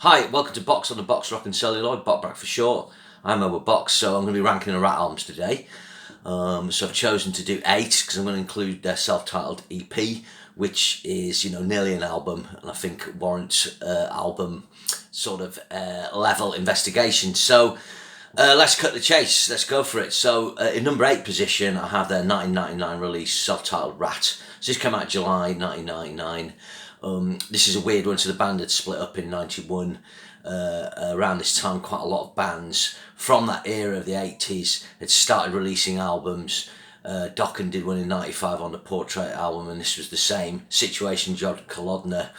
Hi, welcome to Box on the Box Rock and Celluloid, Botbrack for short. I'm over Box, so I'm going to be ranking the Ratt albums today. So I've chosen to do 8 because I'm going to include their self-titled EP, which is, nearly an album, and I think warrants album sort of level investigation. So let's cut the chase. Let's go for it. So in number 8 position, I have their 1999 release, self-titled Ratt. So this came out July 1999. This is a weird one. So the band had split up in 91. Around this time, quite a lot of bands from that era of the 80s had started releasing albums. Dokken did one in 95 on the Portrait album, and this was the same situation. John Kolodner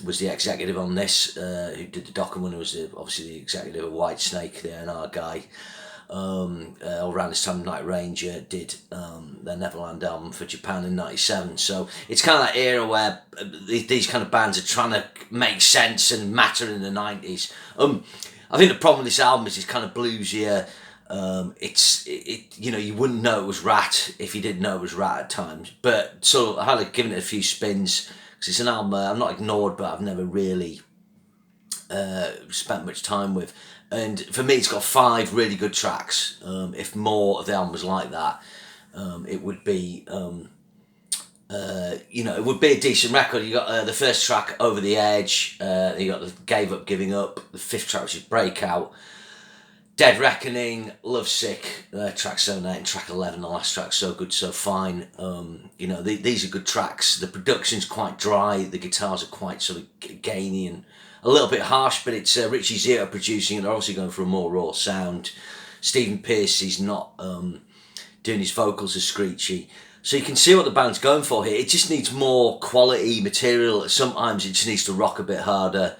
was the executive on this, who did the Dokken one, who was obviously the executive of Whitesnake, the A&R guy. Around this time, Night Ranger did their Neverland album for Japan in 97. So it's kind of that era where these kind of bands are trying to make sense and matter in the 90s. I think the problem with this album is it's kind of bluesier. You wouldn't know it was Ratt if you didn't know it was Ratt at times. But so I had given it a few spins because it's an album I'm not ignored, but I've never really spent much time with. And for me, it's got 5 really good tracks. If more of the album was like that, it would be, it would be a decent record. You got the first track, Over the Edge. You got the Gave Up, Giving Up. The 5th track, which is Breakout. Dead Reckoning, Lovesick, track 7, 8, and track 11. The last track, So Good, So Fine. These are good tracks. The production's quite dry. The guitars are quite sort of gainy and a little bit harsh, but it's Richie Zito producing, and they're obviously going for a more raw sound. Stephen Pearce, he's not doing his vocals as screechy. So you can see what the band's going for here. It just needs more quality material. Sometimes it just needs to rock a bit harder.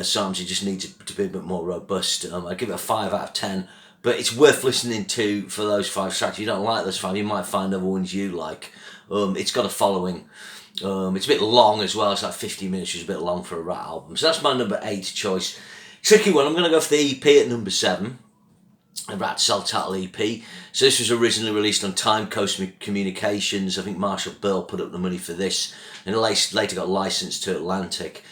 Sometimes it just needs to be a bit more robust. I give it a 5 out of 10. But it's worth listening to for those 5 tracks. If you don't like those 5, you might find other ones you like. It's got a following. It's a bit long as well. It's like 50 minutes, which is a bit long for a Ratt album. So that's my number 8 choice. Tricky one. I'm going to go for the EP at number 7. A Ratt self-titled EP. So this was originally released on Time Coast Communications. I think Marshall Bill put up the money for this, and later got licensed to Atlantic.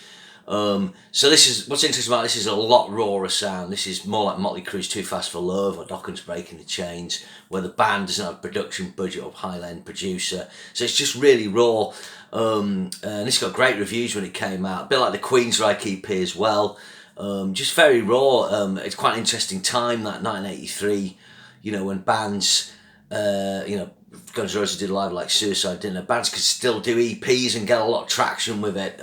So this is what's interesting about this is a lot rawer sound. This is more like Motley Crue's Too Fast for Love or Dokken's Breaking the Chains, where the band doesn't have a production budget or high-end producer. So it's just really raw. And this got great reviews when it came out. A bit like the Queensryche EP as well. Just very raw. It's quite an interesting time, that 1983, when bands, Guns N' Roses did Live Like Suicide, didn't they? Bands could still do EPs and get a lot of traction with it.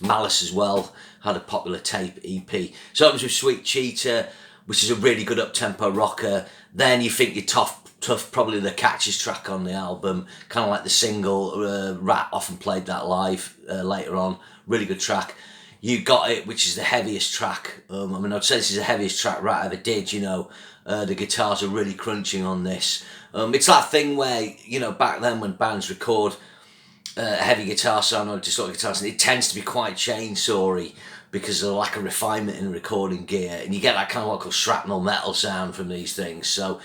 Malice as well had a popular tape EP. So it opens with Sweet Cheetah, which is a really good up-tempo rocker. Then you think you're Tough, probably the catchiest track on the album, kind of like the single. Ratt often played that live later on. Really good track. You Got It, which is the heaviest track. I'd say this is the heaviest track Ratt ever did, The guitars are really crunching on this. It's that thing where, back then when bands record a heavy guitar sound or distorted guitar sound, it tends to be quite chainsawy because of the lack of refinement in recording gear. And you get that kind of what called shrapnel metal sound from these things. So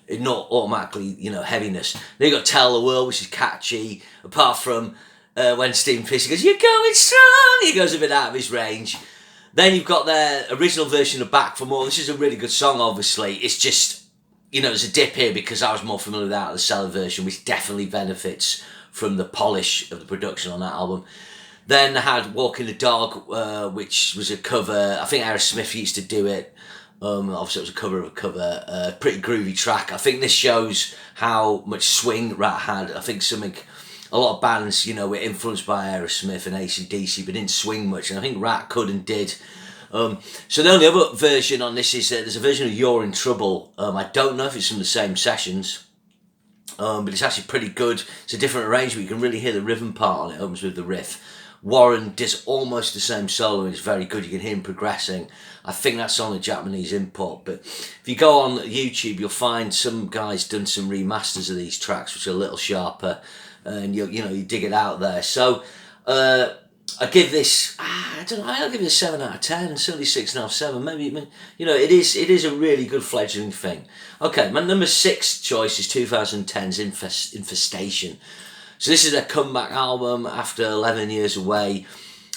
it not automatically, heaviness. Then you got Tell the World, which is catchy. Apart from when Stephen Pearce goes, "You're going strong," he goes a bit out of his range. Then you've got their original version of Back for More. This is a really good song, obviously. It's just, there's a dip here because I was more familiar with that, the Cellar version, which definitely benefits from the polish of the production on that album. Then I had Walking the Dog, which was a cover. I think Aerosmith used to do it. Obviously, it was a cover of a cover. Pretty groovy track. I think this shows how much swing Ratt had. I think a lot of bands, were influenced by Aerosmith and AC/DC, but didn't swing much. And I think Ratt could and did. So the only other version on this is there's a version of You're in Trouble. I don't know if it's from the same sessions, but it's actually pretty good. It's a different arrangement. You can really hear the rhythm part on it. It opens with the riff. Warren does almost the same solo. It's very good. You can hear him progressing. I think that's on the Japanese import. But if you go on YouTube, you'll find some guys done some remasters of these tracks, which are a little sharper. And you dig it out there. So I give this, I don't know, I'll give it a 7 out of 10, certainly 6.5, 7, maybe, it is a really good fledgling thing. Okay, my number 6 choice is 2010's Infestation. So this is their comeback album after 11 years away.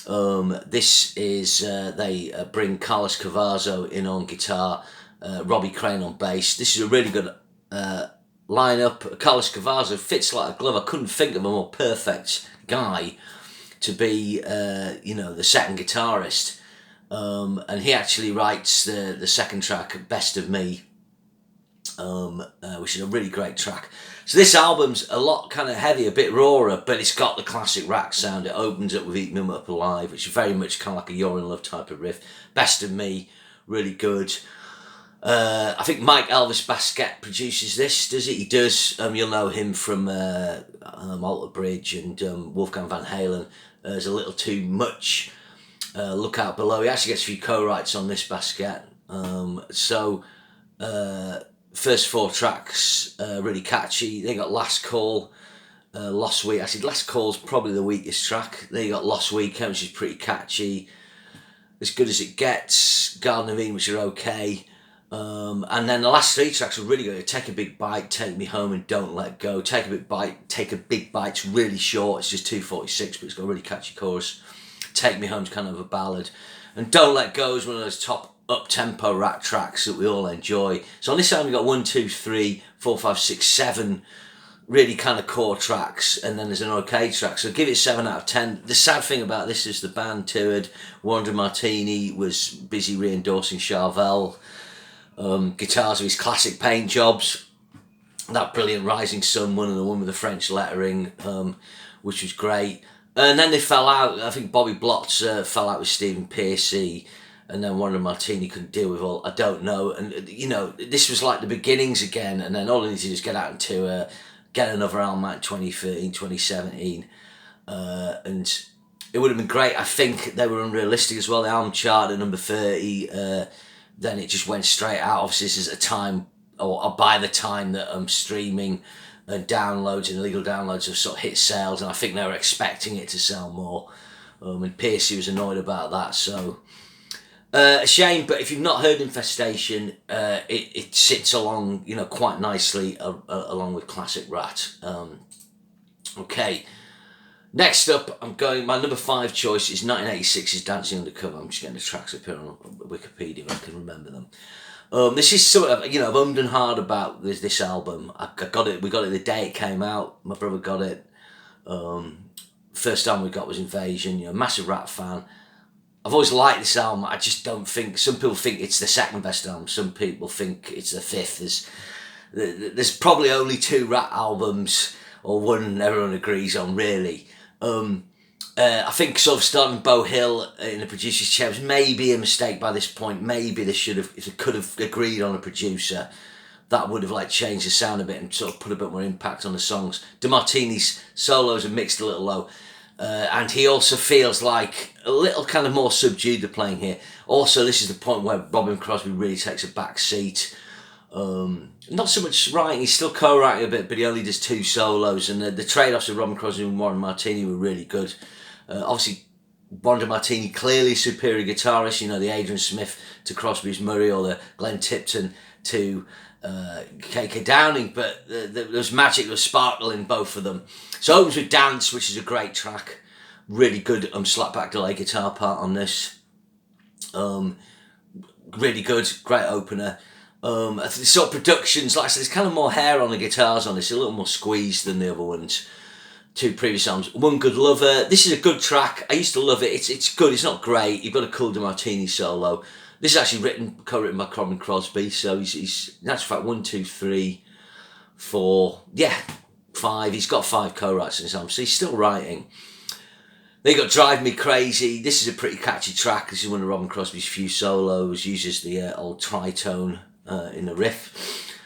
This is, they bring Carlos Cavazo in on guitar, Robbie Crane on bass. This is a really good lineup. Carlos Cavazo fits like a glove. I couldn't think of a more perfect guy to be, the second guitarist. And he actually writes the second track, Best of Me, which is a really great track. So this album's a lot kind of heavy, a bit rawer, but it's got the classic Ratt sound. It opens up with Eat Me Up Alive, which is very much kind of like a You're in Love type of riff. Best of Me, really good. I think Mike Elvis Basquette produces this, does he? He does. You'll know him from Alter Bridge and Wolfgang Van Halen. There's a little too much. Look Out Below. He actually gets a few co-writes on this, Basquette. First 4 tracks, really catchy. Then you got Last Call, Lost Week. Actually, Last Call's probably the weakest track. Then you got Lost Weekend, which is pretty catchy. As Good as It Gets, Garden of Eden, which are okay. And then the last 3 tracks are really good. Take a Big Bite, Take Me Home, and Don't Let Go. Take a Big Bite. It's really short. It's just 2:46, but it's got a really catchy chorus. Take Me Home's kind of a ballad. And Don't Let Go is one of those top up-tempo Ratt tracks that we all enjoy. So on this album, you've got 1, 2, 3, 4, 5, 6, 7 really kind of core tracks, and then there's an okay track. So give it 7 out of 10. The sad thing about this is the band toured. Warren Martini was busy re-endorsing Charvel. Guitars of his classic paint jobs. That brilliant Rising Sun one, and the one with the French lettering, which was great. And then they fell out. I think Bobby Blotzer fell out with Stephen Pearcy, and then Warren Martini couldn't deal with all. I don't know. And, this was like the beginnings again, and then all they need to do is get out and get another album out in 2013, 2017. And it would have been great. I think they were unrealistic as well. The album charted at number 30. Then it just went straight out. Obviously, this is a time, or by the time that streaming and downloads and illegal downloads have sort of hit sales, and I think they were expecting it to sell more. And Pearcy was annoyed about that, so a shame. But if you've not heard Infestation, it sits along, quite nicely along with classic Ratt. Okay. Next up, my number 5 choice is 1986's Dancing Undercover. I'm just getting the tracks up here on Wikipedia if I can remember them. This is sort of, I've ummed and hard about this album. We got it the day it came out. My brother got it. First album we got was Invasion. Massive Ratt fan. I've always liked this album. I just don't think, some people think it's the second best album. Some people think it's the 5th. There's probably only 2 Ratt albums, or one everyone agrees on, really. I think sort of starting Beau Hill in the producer's chair was maybe a mistake by this point. Maybe they should have, if they could have agreed on a producer, that would have changed the sound a bit and sort of put a bit more impact on the songs. DeMartini's solos are mixed a little low, and he also feels like a little kind of more subdued the playing here. Also, this is the point where Robin Crosby really takes a back seat. Not so much writing, he's still co-writing a bit, but he only does 2 solos, and the trade-offs of Robin Crosby and Warren Martini were really good. Obviously, Warren Martini clearly superior guitarist, the Adrian Smith to Crosby's Murray, or the Glenn Tipton to KK Downing, but there was magic, there was sparkle in both of them. So it opens with Dance, which is a great track. Really good slapback delay guitar part on this. Really good, great opener. The sort of productions, like I said, there's kind of more hair on the guitars on this, a little more squeezed than the other ones. 2 previous albums. One Good Lover. This is a good track. I used to love it. It's good. It's not great. You've got a cool DeMartini solo. This is actually co-written by Robin Crosby. So he's in actual fact 1, 2, 3, 4. Yeah, 5. He's got 5 co-writes in his album, so he's still writing. Then you got Drive Me Crazy. This is a pretty catchy track. This is one of Robin Crosby's few solos. Uses the old tritone in the riff.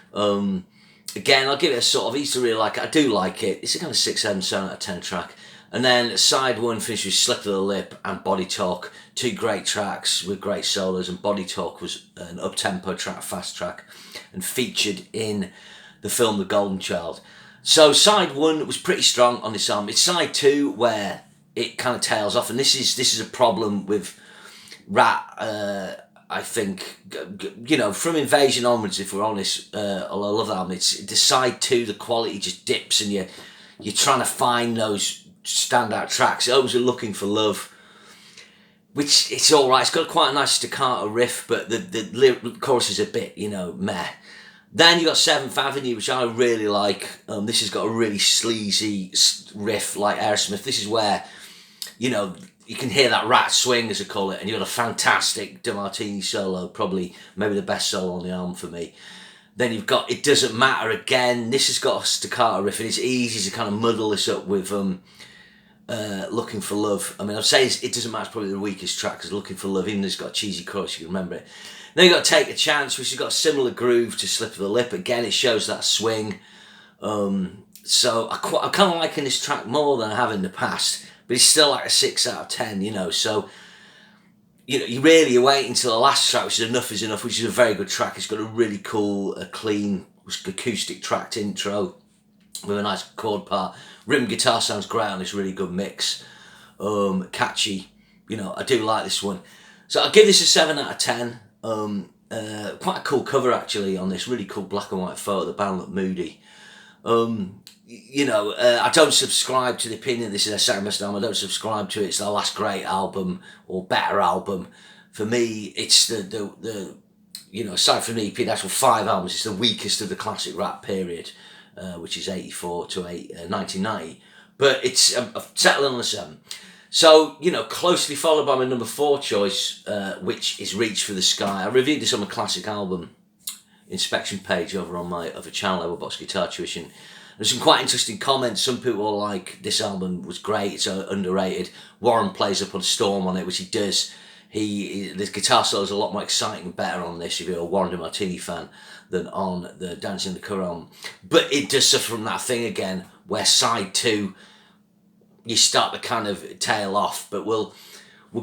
Again, I'll give it a sort of, I used to really like it. I do like it. It's a kind of 6, 7, 7 out of 10 track. And then side 1 finishes with Slip of the Lip and Body Talk. 2 great tracks with great solos. And Body Talk was an up-tempo track, fast track, and featured in the film The Golden Child. So side 1 was pretty strong on this album. It's side 2 where it kind of tails off. And this is a problem with Ratt. I think, from Invasion onwards, if we're honest, although I love that album, it's the side 2, the quality just dips, and you're trying to find those standout tracks. It opens with Looking for Love, which it's all right. It's got quite a nice staccato riff, but the chorus is a bit, meh. Then you got Seventh Avenue, which I really like. This has got a really sleazy riff like Aerosmith. This is where, you can hear that Ratt swing, as I call it, and you've got a fantastic DeMartini solo, probably maybe the best solo on the album for me. Then you've got It Doesn't Matter again. This has got a staccato riff, and it's easy to kind of muddle this up with Looking for Love. I mean, I'd say It Doesn't Matter is probably the weakest track, because Looking for Love, even though it's got a cheesy chorus, you can remember it. Then you've got Take a Chance, which has got a similar groove to Slip of the Lip. Again, it shows that swing. So I'm kind of liking this track more than I have in the past, but it's still like a 6 out of 10, so you're waiting until the last track, which is Enough Is Enough, which is a very good track. It's got a really cool, clean, acoustic tracked intro with a nice chord part. Rhythm guitar sounds great on this really good mix. Catchy, I do like this one. So I'll give this a 7 out of 10. Quite a cool cover actually on this, really cool black and white photo. The band look moody. I don't subscribe to the opinion this is their second best album. I don't subscribe to it. It's their last great album or better album. For me, it's the aside from the EP, the actual 5 albums, it's the weakest of the classic Ratt period, which is 84 to 1990. But it's settling on the 7. So, closely followed by my number 4 choice, which is Reach for the Sky. I reviewed this on my classic album inspection page over on my other channel, Levelbox Guitar Tuition. There's some quite interesting comments. Some people are like, this album was great, it's underrated. Warren plays up on Storm on it, which he does. The guitar solo is a lot more exciting and better on this, if you're a Warren DeMartini fan, than on the Dancing in the Colour album. But it does suffer from that thing again, where side 2, you start to kind of tail off. But we'll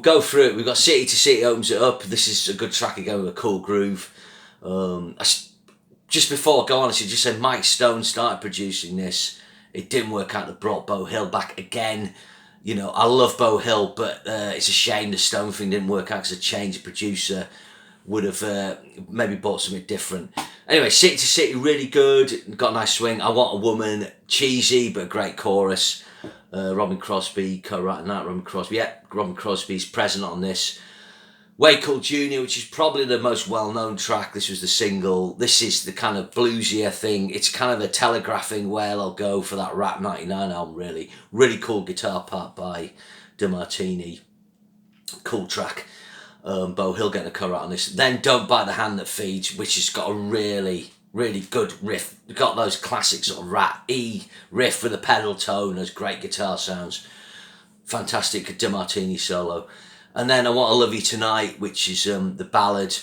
go through it. We've got City to City opens it up. This is a good track again with a cool groove. Just before I go on, I should just say Mike Stone started producing this. It didn't work out. They brought Beau Hill back again. I love Beau Hill, but it's a shame the Stone thing didn't work out, because a change of producer would have maybe bought something different. Anyway, City to City, really good. Got a nice swing. I Want a Woman, cheesy, but a great chorus. Robin Crosby co-writing that. Robin Crosby's present on this. Way Cool Jr., which is probably the most well-known track. This was the single. This is the kind of bluesier thing. It's kind of a telegraphing where they'll go for that Ratt 99 album, really. Really cool guitar part by DeMartini. Cool track. Beau Hill getting a co-write on this. Then Don't Bite the Hand That Feeds, which has got a really good riff. We've got those classic sort of Ratt E riff with a pedal tone, those great guitar sounds. Fantastic DeMartini solo. And then I Want to Love You Tonight, which is the ballad,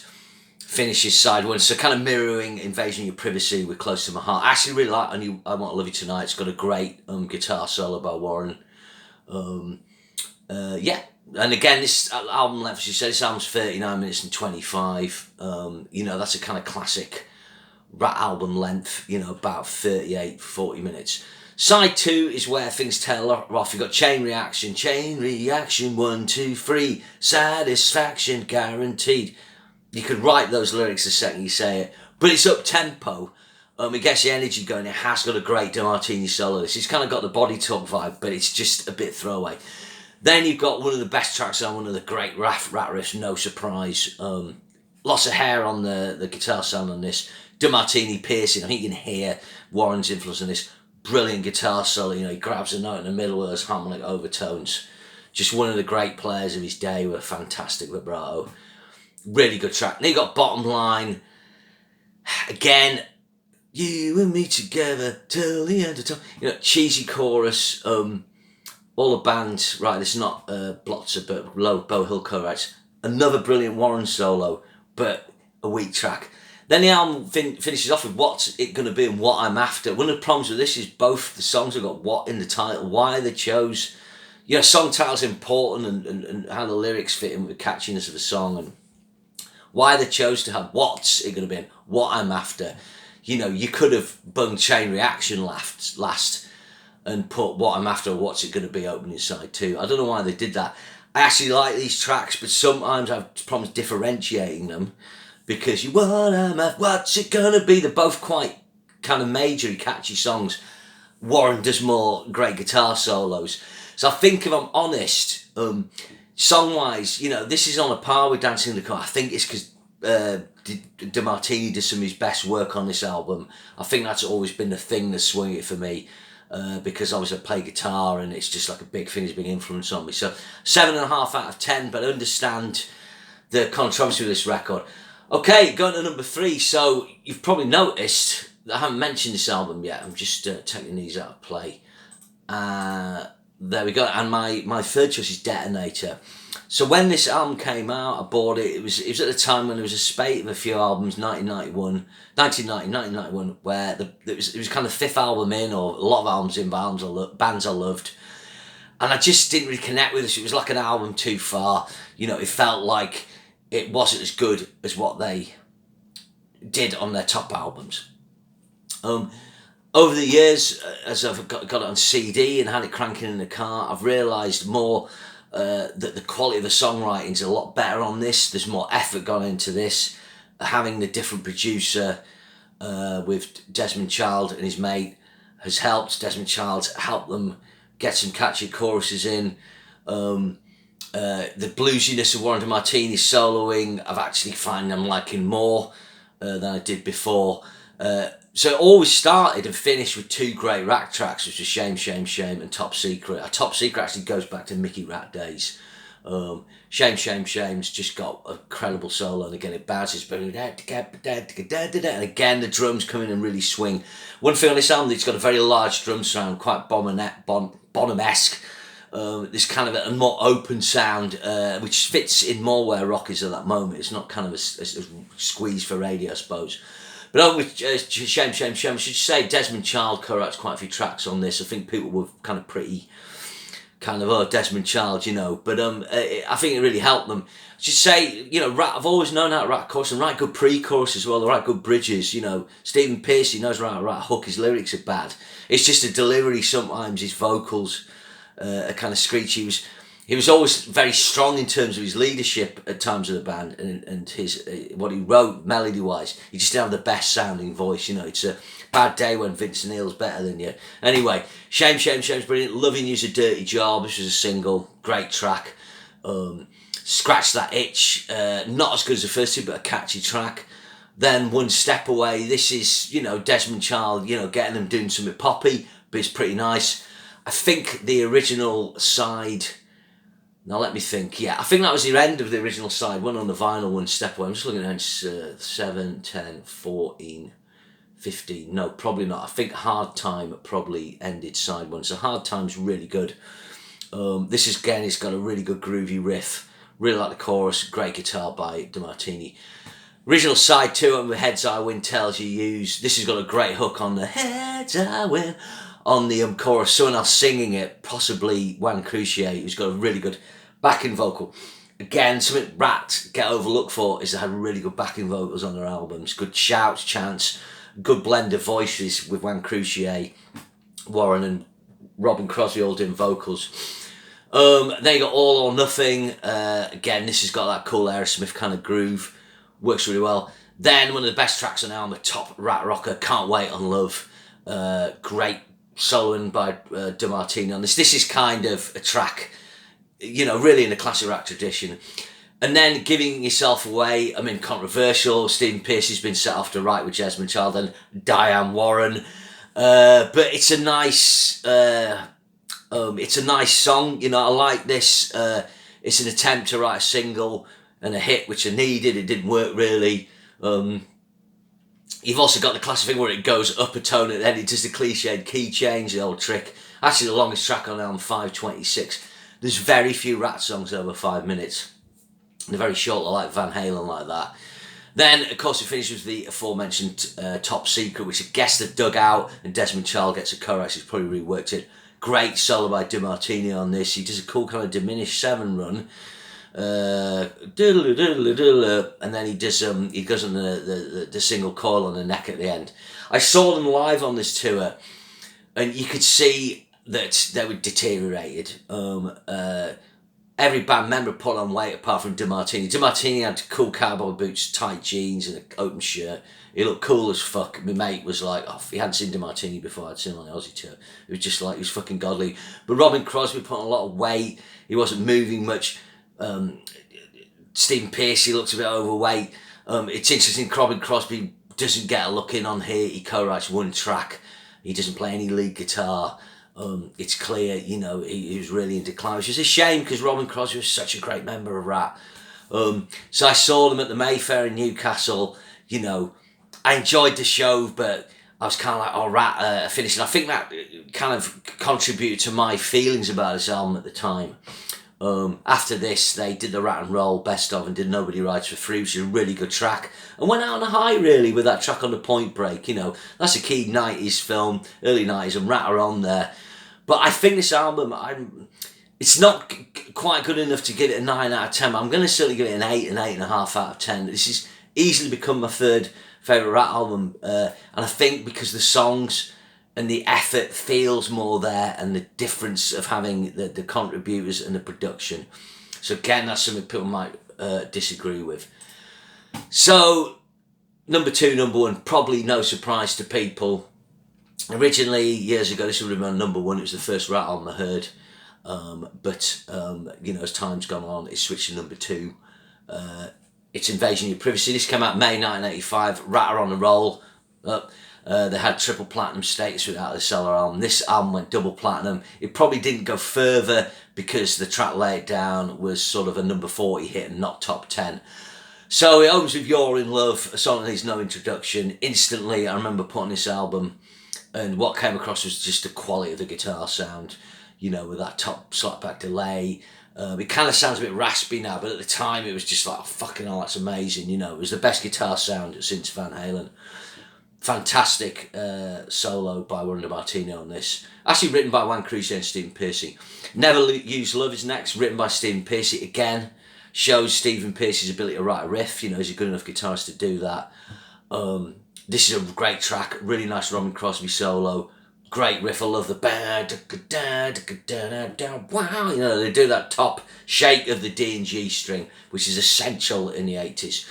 finishes side 1. So kind of mirroring Invasion of Your Privacy with Close to My Heart. I actually really like I Want to Love You Tonight. It's got a great guitar solo by Warren. And again, this album length, as you said, this album's 39 minutes and 25. That's a kind of classic Ratt album length, about 38, 40 minutes. Side 2 is where things tail off. You've got Chain Reaction, 1, 2, 3, satisfaction guaranteed. You could write those lyrics the second you say it, but it's up tempo. It gets the energy going. It has got a great DeMartini solo. It's kind of got the Body Talk vibe, but it's just a bit throwaway. Then you've got one of the best tracks on one of the great Ratt riffs, No Surprise. Lots of hair on the guitar sound on this. DeMartini piercing. I think you can hear Warren's influence on this. Brilliant guitar solo. He grabs a note in the middle with those harmonic overtones. Just one of the great players of his day with a fantastic vibrato. Really good track. Then you got Bottom Line. Again, you and me together till the end of time. Cheesy chorus. All the bands, right, this is not Blotzer, but Beau Hill co-writes. Another brilliant Warren solo, but a weak track. Then the album finishes off with What's It Gonna Be and What I'm After. One of the problems with this is both the songs have got what in the title. Why they chose, song title's important and how the lyrics fit in with the catchiness of the song, and why they chose to have What's It Gonna Be and What I'm After. You could have bunged Chain Reaction last and put What I'm After, What's It Gonna Be opening side 2. I don't know why they did that. I actually like these tracks, but sometimes I have problems differentiating them, because What I'm After, What's It Gonna Be, they're both quite kind of majory, catchy songs. Warren does more great guitar solos. So I think, if I'm honest, Song-wise, you know, this is on a par with Dancing in the Car. I think it's because DeMartini does some of his best work on this album. I think that's always been the thing that's swung it for me, because obviously I play guitar and it's just like a big thing, it's a big influence on me. So 7.5 out of 10, but I understand the controversy with this record. Okay, going to number 3. So you've probably noticed that I haven't mentioned this album yet. I'm just taking these out of play. There we go. And my third choice is Detonator. So when this album came out, I bought it. It was at the time when there was a spate of a few albums, 1991, where it was kind of 5th album in, or a lot of albums in, bands I loved. And I just didn't really connect with this. It was like an album too far. You know, it felt like it wasn't as good as what they did on their top albums. Over the years, as I've got it on CD and had it cranking in the car, I've realised more that the quality of the songwriting is a lot better on this. There's more effort gone into this. Having the different producer with Desmond Child and his mate has helped. Desmond Child helped them get some catchy choruses in. The bluesiness of Warren DeMartini's soloing, I've actually found I'm liking more than I did before. So it always started and finished with 2 great Ratt tracks, which was Shame, Shame, Shame and Top Secret. Top Secret actually goes back to Mickey Ratt days. Shame, Shame, Shame's just got a incredible solo, and again it bounces, and again the drums come in and really swing. One thing on this album, it's got a very large drum sound, quite Bonham-esque. This kind of a more open sound, which fits in more where rock is at that moment. It's not kind of a squeeze for radio, I suppose. But with Shame, Shame, Shame, I should say Desmond Child co-writes quite a few tracks on this. I think people were kind of pretty, Desmond Child, you know. But I think it really helped them. I should say, you know, Ratt, I've always known how to write chorus and write good pre-chorus as well. They write good bridges, you know. Stephen Pearcy knows how to write a hook. His lyrics are bad. It's just a delivery sometimes. His vocals are kind of screechy. He was always very strong in terms of his leadership at times of the band, and his what he wrote melody wise. He just didn't have the best sounding voice, you know. It's a bad day when Vince Neil's better than you. Anyway, Shame, Shame, Shame's brilliant. Loving You's a Dirty Job. This was a single, great track. Scratch That Itch, not as good as the first two, but a catchy track. Then One Step Away. This is, you know, Desmond Child, you know, getting them doing something poppy, but it's pretty nice. I think the original side. Now let me think. Yeah, I think that was the end of the original side. One on the vinyl, One Step Away. I'm just looking at 7, 10, 14, 15. No, probably not. I think Hard Time probably ended side 1. So Hard Time's really good. This is, again, it's got a really good groovy riff. Really like the chorus. Great guitar by DeMartini. Original side 2 on the Heads I Win, Tails You Use. This has got a great hook on the Heads I Win. On the chorus, someone else singing it, possibly Juan Crucier, who's got a really good backing vocal. Again, something Ratt get overlooked for is they had really good backing vocals on their albums. Good shouts, chants, good blend of voices with Juan Crucier, Warren and Robin Crosby all doing vocals. Then you got All or Nothing. Again, this has got that cool Aerosmith kind of groove. Works really well. Then one of the best tracks on the album, top Ratt rocker, Can't Wait on Love. Great soloing by DeMartini on this. This is kind of a track, you know, really in the classic Ratt tradition. And then Giving Yourself Away, I mean, controversial. Stephen Pearcy's been set off to write with Desmond Child and Diane Warren. But it's a nice song, you know. I like this. It's an attempt to write a single and a hit, which I needed. It didn't work really. You've also got the classic thing where it goes up a tone and then it does the cliched key change, the old trick. Actually, the longest track on the album, 5:26. There's very few Ratt songs over 5 minutes. They're very short, like Van Halen, like that. Then, of course, it finishes with the aforementioned Top Secret, which I guess they've dug out, and Desmond Child gets a chorus. He's probably reworked it. Great solo by DeMartini on this. He does a cool kind of diminished 7 run. And then he goes on the single Coil on the Neck at the end. I saw them live on this tour, and you could see that they were deteriorated. Every band member put on weight apart from DeMartini. DeMartini had cool cowboy boots, tight jeans and an open shirt. He looked cool as fuck. My mate was like, oh, he hadn't seen DeMartini before. I'd seen him on the Aussie tour. It was just like, he was fucking godly. But Robin Crosby put on a lot of weight. He wasn't moving much. Stephen Pearcy looks a bit overweight. It's interesting, Robin Crosby doesn't get a look in on here. He co-writes one track. He doesn't play any lead guitar. It's clear, he was really in decline, which is a shame because Robin Crosby was such a great member of Ratt. So I saw them at the Mayfair in Newcastle. I enjoyed the show, but I was kind of like, Ratt finishing. I think that kind of contributed to my feelings about this album at the time. After this, they did the Ratt and Roll best of and did Nobody Rides for Free, which is a really good track, and went out on a high really with that track on the Point Break. That's a key 90s film, early 90s, and Ratt are on there. But I think this album, it's not quite good enough to give it a 9 out of 10. I'm going to certainly give it an 8, an 8.5 out of 10. This has easily become my third favourite Ratt album, and I think because the songs and the effort feels more there, and the difference of having the contributors and the production. So again, that's something people might disagree with. So number 2, number 1, probably no surprise to people. Originally, years ago, this would have been number 1. It was the first Ratt album I heard. But as time's gone on, it's switched to number 2. It's Invasion of Your Privacy. This came out May 1985. Ratt are on the roll. They had triple platinum status without the Cellar album. This album went double platinum. It probably didn't go further because the track Lay It Down was sort of a number 40 hit and not top 10. So it opens with You're in Love, a song that needs no introduction. Instantly, I remember putting this album, and what came across was just the quality of the guitar sound, with that top slapback delay. It kind of sounds a bit raspy now, but at the time it was just like, oh, fucking hell, that's amazing. It was the best guitar sound since Van Halen. Fantastic solo by Warren DeMartino on this. Actually written by Juan Crusoe and Stephen Pearcy. Never Use Love is next, written by Stephen Pearcy. Again, shows Stephen Pearcy's ability to write a riff. He's a good enough guitarist to do that. This is a great track, really nice Robin Crosby solo. Great riff, I love the wow. They do that top shake of the D and G string, which is essential in the 80s.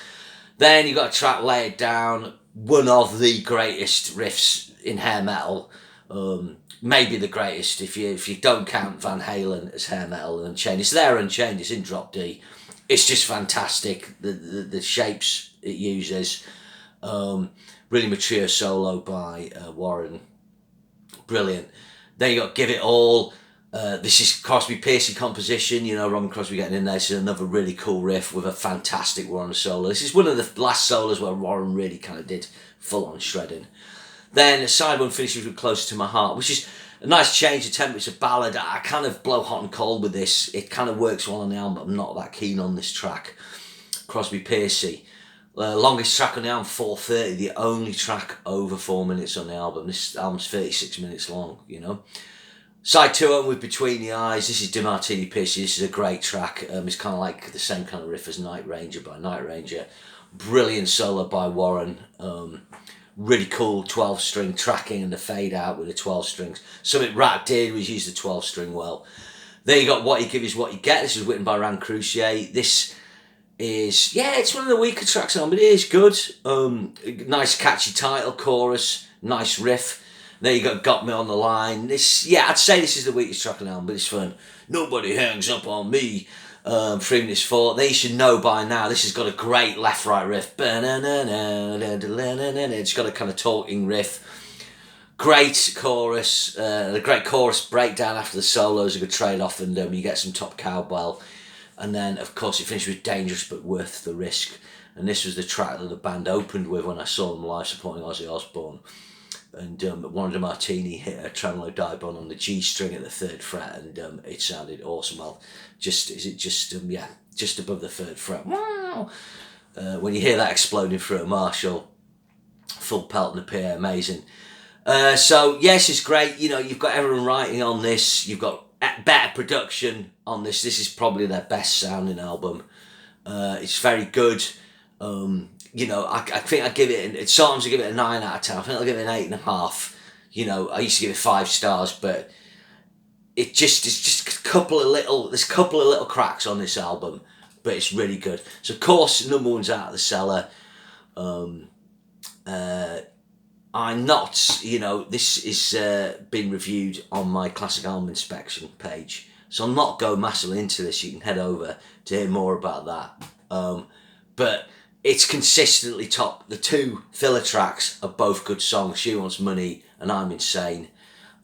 Then you got a track Lay It Down, one of the greatest riffs in hair metal, maybe the greatest if you don't count Van Halen as hair metal. Unchained, it's there Unchained, it's in drop D. It's just fantastic, the shapes it uses. Really mature solo by Warren, brilliant. Then you got Give It All. This is Crosby Pearcy composition, Robin Crosby getting in there. This is another really cool riff with a fantastic Warren solo. This is one of the last solos where Warren really kind of did full on shredding. Then side 1 finishes with Closer to My Heart, which is a nice change of tempo. It's a ballad. I kind of blow hot and cold with this. It kind of works well on the album, but I'm not that keen on this track. Crosby Pearcy. Longest track on the album, 4:30, the only track over 4 minutes on the album. This album's 36 minutes long, Side 2 open with Between the Eyes. This is DeMartini Pearcy. This is a great track. It's kind of like the same kind of riff as Night Ranger by Night Ranger. Brilliant solo by Warren. Really cool 12-string tracking and the fade out with the 12 strings. Something Ratt did was use the 12-string well. Then you got What You Give Is What You Get. This is written by Juan Crusoe. This is, it's one of the weaker tracks on, but it is good. Nice catchy title, chorus, nice riff. Then you got Me on the Line. This, I'd say this is the weakest track on the album, but it's fun. Nobody Hangs Up on Me. 3 minutes 4. They should know by now. This has got a great left-right riff. It's got a kind of talking riff. Great chorus. A great chorus breakdown after the solos. A good trade-off, and you get some top cowbell. And then, of course, it finished with Dangerous But Worth the Risk. And this was the track that the band opened with when I saw them live supporting Ozzy Osbourne. And Warren DeMartini hit a tremolo dibon on the G string at the 3rd fret, and it sounded awesome. Well, just above the 3rd fret. Wow! When you hear that exploding through a Marshall, full pelt and a PA, amazing. So yes, it's great. You've got everyone writing on this. You've got better production on this. This is probably their best sounding album. It's very good. I think I'd give it, sometimes I give it a 9 out of 10. I think I'll give it an 8.5. I used to give it 5 stars, but it's just a couple of little cracks on this album, but it's really good. So of course, number 1's Out of the Cellar. I'm not, this is been reviewed on my classic album inspection page. So I'm not going massively into this. You can head over to hear more about that. But it's consistently top. The two filler tracks are both good songs. She Wants Money and I'm Insane.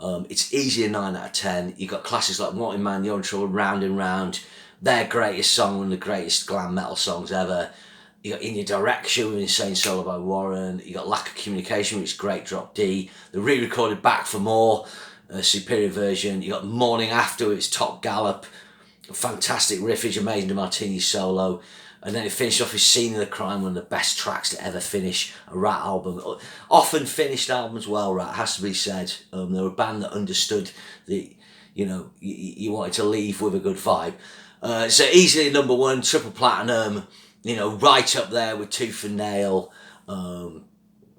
It's easy a 9 out of 10. You've got classics like Wanting Man, You're in Trouble, Round and Round. Their greatest song, one of the greatest glam metal songs ever. You got In Your Direction with Insane Solo by Warren. You got Lack of Communication, which is great, drop D. The re-recorded Back for More, a superior version. You got Morning After, it's Top Gallop. Fantastic riffage, amazing DeMartini solo. And then it finished off with Scene of the Crime, one of the best tracks to ever finish a Ratt album. Often finished albums well, Ratt, has to be said. They were a band that understood that, you wanted to leave with a good vibe. So easily number one, triple platinum, right up there with Tooth and Nail,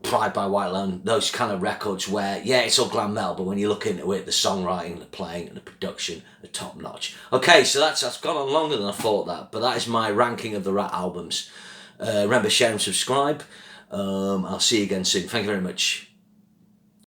Pride by White Lion, those kind of records where, yeah, it's all glam metal, but when you look into it, the songwriting, the playing, and the production are top notch. Okay, so that's gone on longer than I thought that, but that is my ranking of the Ratt albums. Remember, share and subscribe. I'll see you again soon. Thank you very much.